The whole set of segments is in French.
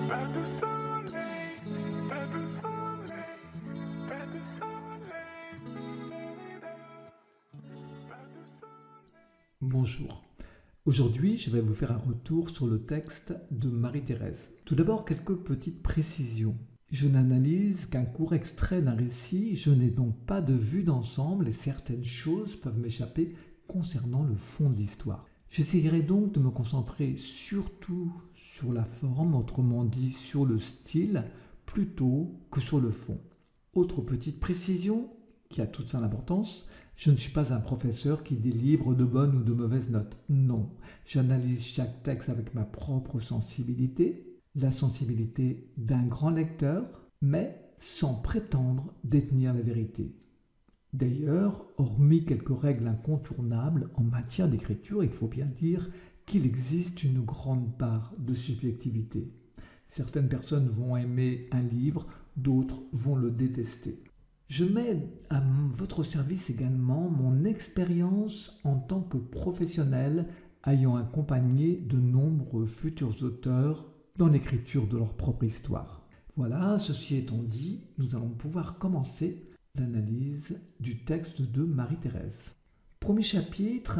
Pas de soleil, pas de soleil, pas de soleil, pas de soleil. Bonjour. Aujourd'hui, je vais vous faire un retour sur le texte de Marie-Thérèse. Tout d'abord, quelques petites précisions. Je n'analyse qu'un court extrait d'un récit, je n'ai donc pas de vue d'ensemble et certaines choses peuvent m'échapper concernant le fond de l'histoire. J'essaierai donc de me concentrer surtout sur la forme, autrement dit sur le style, plutôt que sur le fond. Autre petite précision, qui a toute son importance, je ne suis pas un professeur qui délivre de bonnes ou de mauvaises notes. Non, j'analyse chaque texte avec ma propre sensibilité, la sensibilité d'un grand lecteur, mais sans prétendre détenir la vérité. D'ailleurs, hormis quelques règles incontournables en matière d'écriture, il faut bien dire qu'il existe une grande part de subjectivité. Certaines personnes vont aimer un livre, d'autres vont le détester. Je mets à votre service également mon expérience en tant que professionnel ayant accompagné de nombreux futurs auteurs dans l'écriture de leur propre histoire. Voilà, ceci étant dit, nous allons pouvoir commencer l'analyse du texte de Marie-Thérèse. Premier chapitre,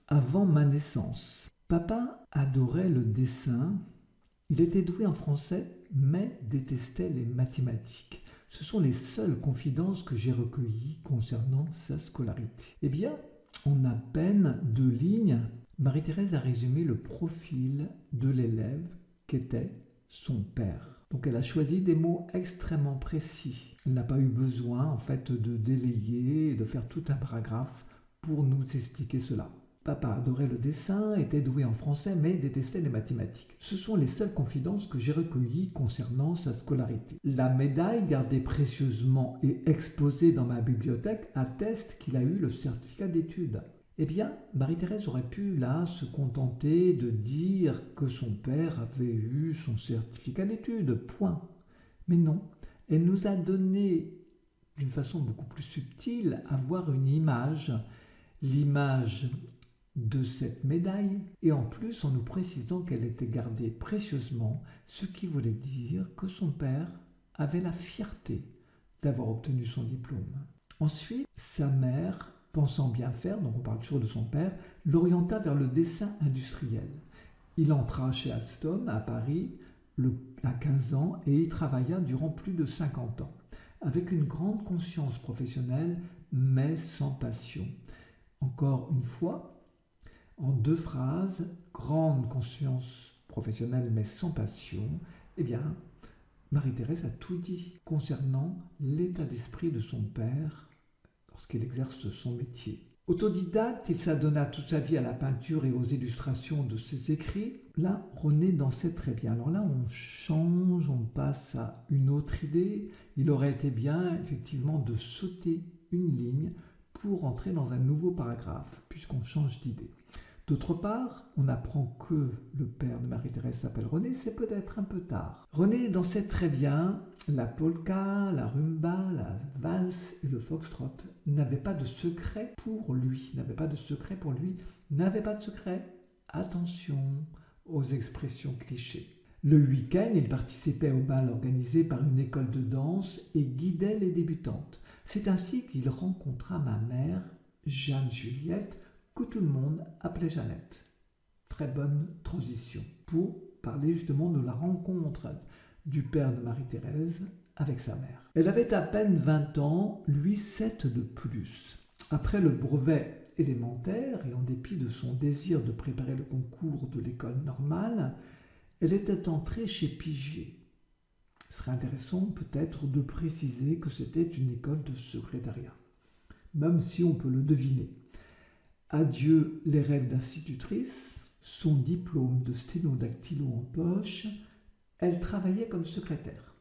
avant ma naissance. Papa adorait le dessin, il était doué en français mais détestait les mathématiques. Ce sont les seules confidences que j'ai recueillies concernant sa scolarité. Eh bien, en à peine 2 lignes, Marie-Thérèse a résumé le profil de l'élève qu'était son père. Donc elle a choisi des mots extrêmement précis. Elle n'a pas eu besoin en fait de délayer et de faire tout un paragraphe pour nous expliquer cela. Papa adorait le dessin, était doué en français mais détestait les mathématiques. Ce sont les seules confidences que j'ai recueillies concernant sa scolarité. La médaille gardée précieusement et exposée dans ma bibliothèque atteste qu'il a eu le certificat d'études. Eh bien, Marie-Thérèse aurait pu là se contenter de dire que son père avait eu son certificat d'études, point. Mais non, elle nous a donné d'une façon beaucoup plus subtile à voir une image, l'image de cette médaille, et en plus en nous précisant qu'elle était gardée précieusement, ce qui voulait dire que son père avait la fierté d'avoir obtenu son diplôme. Ensuite, sa mère, pensant bien faire, donc on parle toujours de son père, l'orienta vers le dessin industriel. Il entra chez Alstom à Paris à 15 ans et y travailla durant plus de 50 ans, avec une grande conscience professionnelle mais sans passion. Encore une fois, en 2 phrases, grande conscience professionnelle mais sans passion, eh bien, Marie-Thérèse a tout dit concernant l'état d'esprit de son père lorsqu'il exerce son métier. Autodidacte, il s'adonna toute sa vie à la peinture et aux illustrations de ses écrits. Là, René dansait très bien. Alors là, on change, on passe à une autre idée. Il aurait été bien, effectivement, de sauter une ligne pour entrer dans un nouveau paragraphe, puisqu'on change d'idée. D'autre part, on apprend que le père de Marie-Thérèse s'appelle René, c'est peut-être un peu tard. René dansait très bien la polka, la rumba, la valse et le foxtrot. Il n'avait pas de secret pour lui, n'avait pas de secret. Attention aux expressions clichés. Le week-end, il participait au bal organisé par une école de danse et guidait les débutantes. C'est ainsi qu'il rencontra ma mère, Jeanne-Juliette, que tout le monde appelait Jeannette. Très bonne transition pour parler justement de la rencontre du père de Marie-Thérèse avec sa mère. Elle avait à peine 20 ans, lui 7 de plus. Après le brevet élémentaire et en dépit de son désir de préparer le concours de l'école normale, elle était entrée chez Piget. Ce serait intéressant peut-être de préciser que c'était une école de secrétariat, même si on peut le deviner. Adieu les rêves d'institutrice, son diplôme de sténodactylo en poche, elle travaillait comme secrétaire.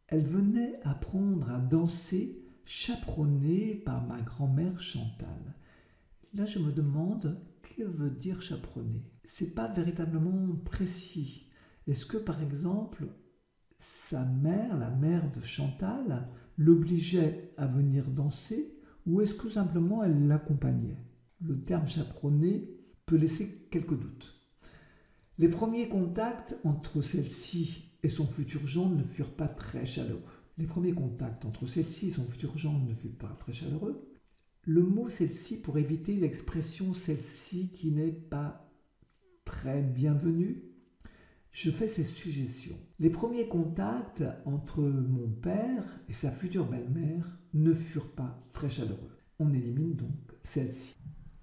Elle venait apprendre à danser chaperonnée par ma grand-mère Chantal. Là, je me demande, que veut dire chaperonner ? C'est pas véritablement précis. Est-ce que, par exemple, sa mère, la mère de Chantal, l'obligeait à venir danser ou est-ce que tout simplement elle l'accompagnait ? Le terme chaperonner peut laisser quelques doutes. Les premiers contacts entre celle-ci et son futur gendre ne furent pas très chaleureux. Les premiers contacts entre celle-ci et son futur gendre ne furent pas très chaleureux. Le mot celle-ci pour éviter l'expression celle-ci qui n'est pas très bienvenue, je fais ces suggestions. Les premiers contacts entre mon père et sa future belle-mère ne furent pas très chaleureux. On élimine donc celle-ci.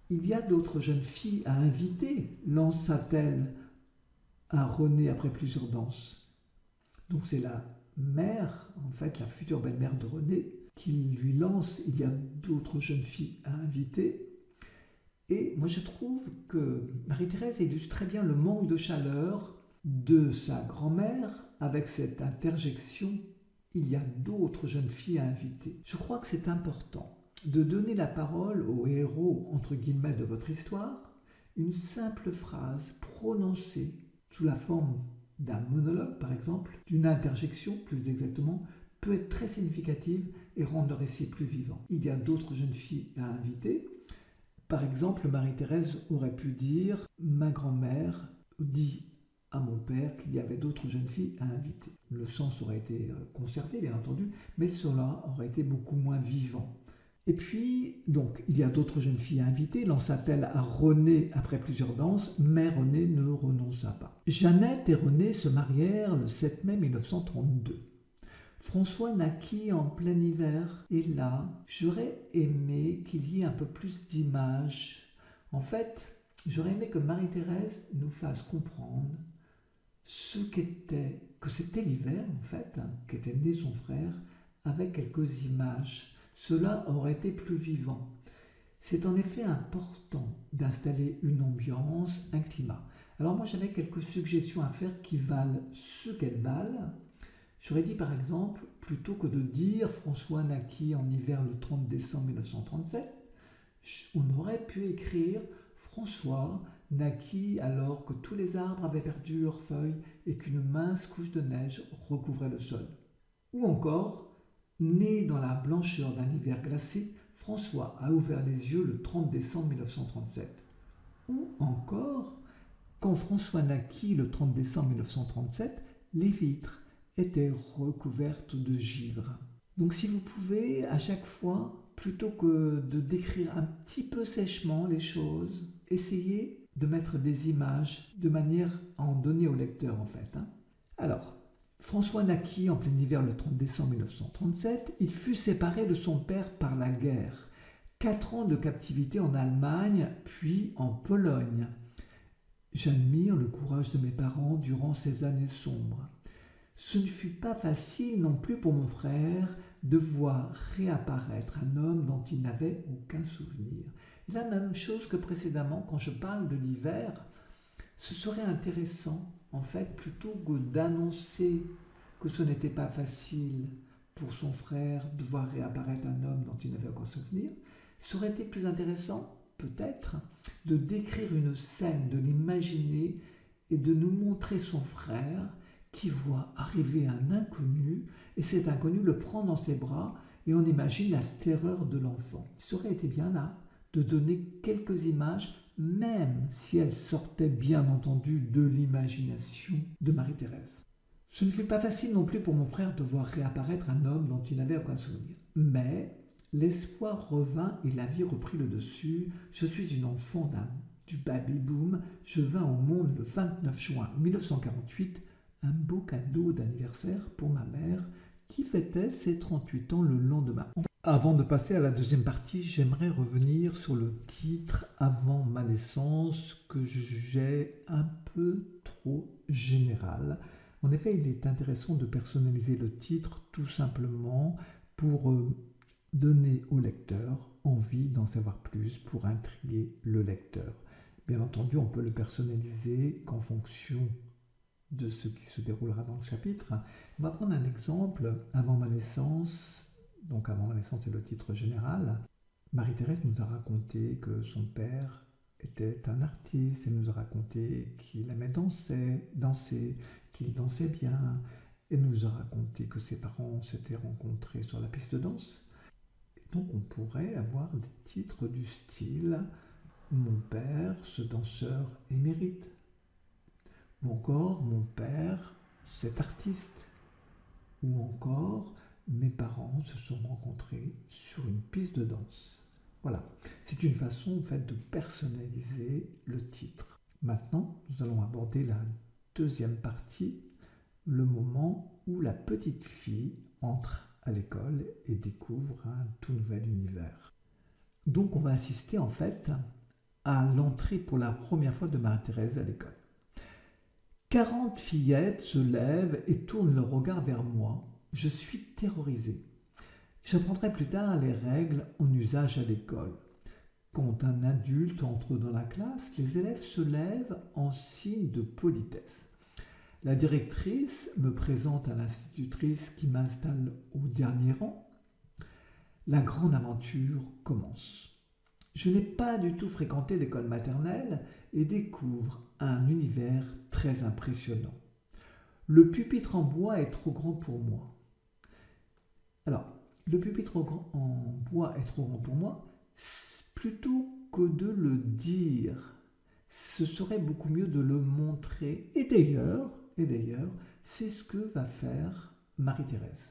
Il y a d'autres jeunes filles à inviter, lança-t-elle à René après plusieurs danses. Donc c'est la mère, en fait la future belle-mère de René, qui lui lance, il y a d'autres jeunes filles à inviter. Et moi je trouve que Marie-Thérèse illustre très bien le manque de chaleur de sa grand-mère avec cette interjection « il y a d'autres jeunes filles à inviter ». Je crois que c'est important de donner la parole aux héros entre guillemets de votre histoire, une simple phrase prononcée sous la forme d'un monologue par exemple, d'une interjection plus exactement, peut être très significative et rendre le récit plus vivant. Il y a d'autres jeunes filles à inviter. Par exemple, Marie-Thérèse aurait pu dire « ma grand-mère dit à mon père qu'il y avait d'autres jeunes filles à inviter ». Le sens aurait été conservé, bien entendu, mais cela aurait été beaucoup moins vivant. Et puis, donc, il y a d'autres jeunes filles à inviter, lança-t-elle à René après plusieurs danses, mais René ne renonça pas. Jeannette et René se marièrent le 7 mai 1932. François naquit en plein hiver, et là, j'aurais aimé qu'il y ait un peu plus d'images. En fait, j'aurais aimé que Marie-Thérèse nous fasse comprendre que c'était l'hiver, en fait, qu'était né son frère, avec quelques images. Cela aurait été plus vivant. C'est en effet important d'installer une ambiance, un climat. Alors moi j'avais quelques suggestions à faire qui valent ce qu'elles valent. J'aurais dit par exemple, plutôt que de dire François naquit en hiver le 30 décembre 1937, on aurait pu écrire François naquit alors que tous les arbres avaient perdu leurs feuilles et qu'une mince couche de neige recouvrait le sol. Ou encore, né dans la blancheur d'un hiver glacé, François a ouvert les yeux le 30 décembre 1937. Ou encore, quand François naquit le 30 décembre 1937, les vitres étaient recouvertes de givre. Donc si vous pouvez, à chaque fois, plutôt que de décrire un petit peu sèchement les choses, essayez de mettre des images de manière à en donner au lecteur en fait. Alors, François naquit en plein hiver le 30 décembre 1937. Il fut séparé de son père par la guerre. 4 ans de captivité en Allemagne, puis en Pologne. J'admire le courage de mes parents durant ces années sombres. Ce ne fut pas facile non plus pour mon frère de voir réapparaître un homme dont il n'avait aucun souvenir. La même chose que précédemment, quand je parle de l'hiver, ce serait intéressant, en fait, plutôt que d'annoncer que ce n'était pas facile pour son frère de voir réapparaître un homme dont il n'avait aucun souvenir, ça aurait été plus intéressant, peut-être, de décrire une scène, de l'imaginer et de nous montrer son frère qui voit arriver un inconnu et cet inconnu le prend dans ses bras et on imagine la terreur de l'enfant. Ça aurait été bien là de donner quelques images, même si elles sortaient bien entendu de l'imagination de Marie-Thérèse. Ce ne fut pas facile non plus pour mon frère de voir réapparaître un homme dont il n'avait aucun souvenir. Mais l'espoir revint et la vie reprit le dessus. Je suis une enfant du baby-boom. Je vins au monde le 29 juin 1948, un beau cadeau d'anniversaire pour ma mère qui fêtait ses 38 ans le lendemain. Avant de passer à la deuxième partie, j'aimerais revenir sur le titre « Avant ma naissance » que je jugeais un peu trop général. En effet, il est intéressant de personnaliser le titre tout simplement pour donner au lecteur envie d'en savoir plus, pour intriguer le lecteur. Bien entendu, on peut le personnaliser qu'en fonction de ce qui se déroulera dans le chapitre. On va prendre un exemple, Avant ma naissance. Donc Avant ma naissance, c'est le titre général. Marie-Thérèse nous a raconté que son père était un artiste. Elle nous a raconté qu'il aimait danser, qu'il dansait bien. Elle nous a raconté que ses parents s'étaient rencontrés sur la piste de danse. Et donc on pourrait avoir des titres du style « Mon père, ce danseur émérite » ou encore mon père, c'est artiste, ou encore mes parents se sont rencontrés sur une piste de danse. Voilà, c'est une façon en fait de personnaliser le titre. Maintenant, nous allons aborder la deuxième partie, le moment où la petite fille entre à l'école et découvre un tout nouvel univers. Donc on va assister en fait à l'entrée pour la première fois de Marie-Thérèse à l'école. 40 fillettes se lèvent et tournent leur regard vers moi. Je suis terrorisé. J'apprendrai plus tard les règles en usage à l'école. Quand un adulte entre dans la classe, les élèves se lèvent en signe de politesse. La directrice me présente à l'institutrice qui m'installe au dernier rang. La grande aventure commence. Je n'ai pas du tout fréquenté l'école maternelle et découvre un univers très impressionnant. Le pupitre en bois est trop grand pour moi. Alors, le pupitre en bois est trop grand pour moi, plutôt que de le dire, ce serait beaucoup mieux de le montrer. Et d'ailleurs, c'est ce que va faire Marie-Thérèse.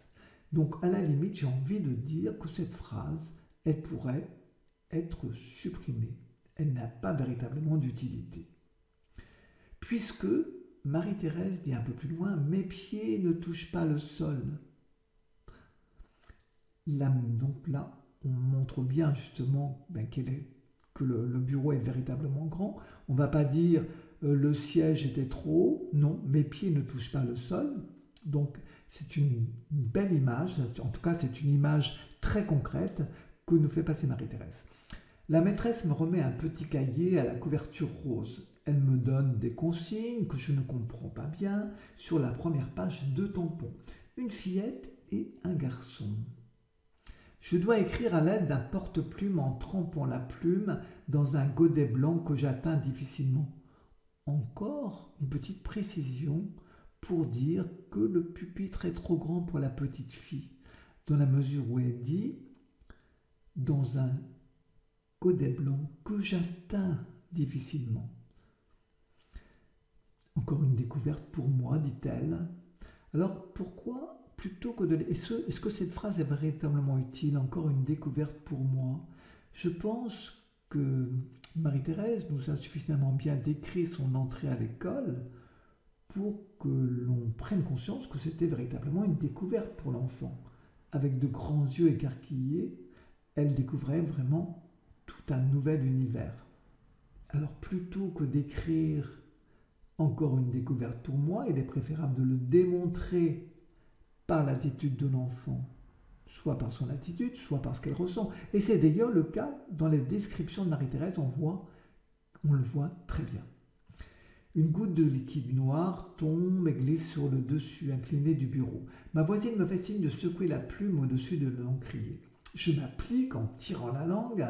Donc, à la limite, j'ai envie de dire que cette phrase, elle pourrait être supprimée. Elle n'a pas véritablement d'utilité. Puisque Marie-Thérèse dit un peu plus loin, mes pieds ne touchent pas le sol. Là, donc là, on montre bien justement que le bureau est véritablement grand. On ne va pas dire le siège était trop haut. Non, mes pieds ne touchent pas le sol. Donc c'est une belle image, en tout cas c'est une image très concrète que nous fait passer Marie-Thérèse. La maîtresse me remet un petit cahier à la couverture rose. Elle me donne des consignes que je ne comprends pas bien. Sur la première page, 2 tampons, une fillette et un garçon. Je dois écrire à l'aide d'un porte-plume en trempant la plume dans un godet blanc que j'atteins difficilement. Encore une petite précision pour dire que le pupitre est trop grand pour la petite fille, dans la mesure où elle dit dans un godet blanc que j'atteins difficilement. Encore une découverte pour moi, dit-elle. Alors pourquoi plutôt que de... Est-ce que cette phrase est véritablement utile? Encore une découverte pour moi. Je pense que Marie-Thérèse nous a suffisamment bien décrit son entrée à l'école pour que l'on prenne conscience que c'était véritablement une découverte pour l'enfant. Avec de grands yeux écarquillés, elle découvrait vraiment tout un nouvel univers. Alors plutôt que d'écrire encore une découverte pour moi, il est préférable de le démontrer par l'attitude de l'enfant, soit par son attitude, soit par ce qu'elle ressent. Et c'est d'ailleurs le cas dans les descriptions de Marie-Thérèse, on le voit très bien. Une goutte de liquide noir tombe et glisse sur le dessus incliné du bureau. Ma voisine me fait signe de secouer la plume au-dessus de l'encrier. Je m'applique, en tirant la langue,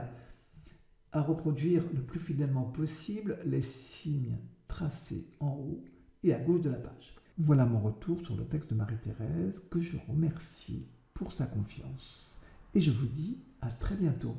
à reproduire le plus fidèlement possible les signes tracés en haut et à gauche de la page. Voilà mon retour sur le texte de Marie-Thérèse, que je remercie pour sa confiance. Et je vous dis à très bientôt.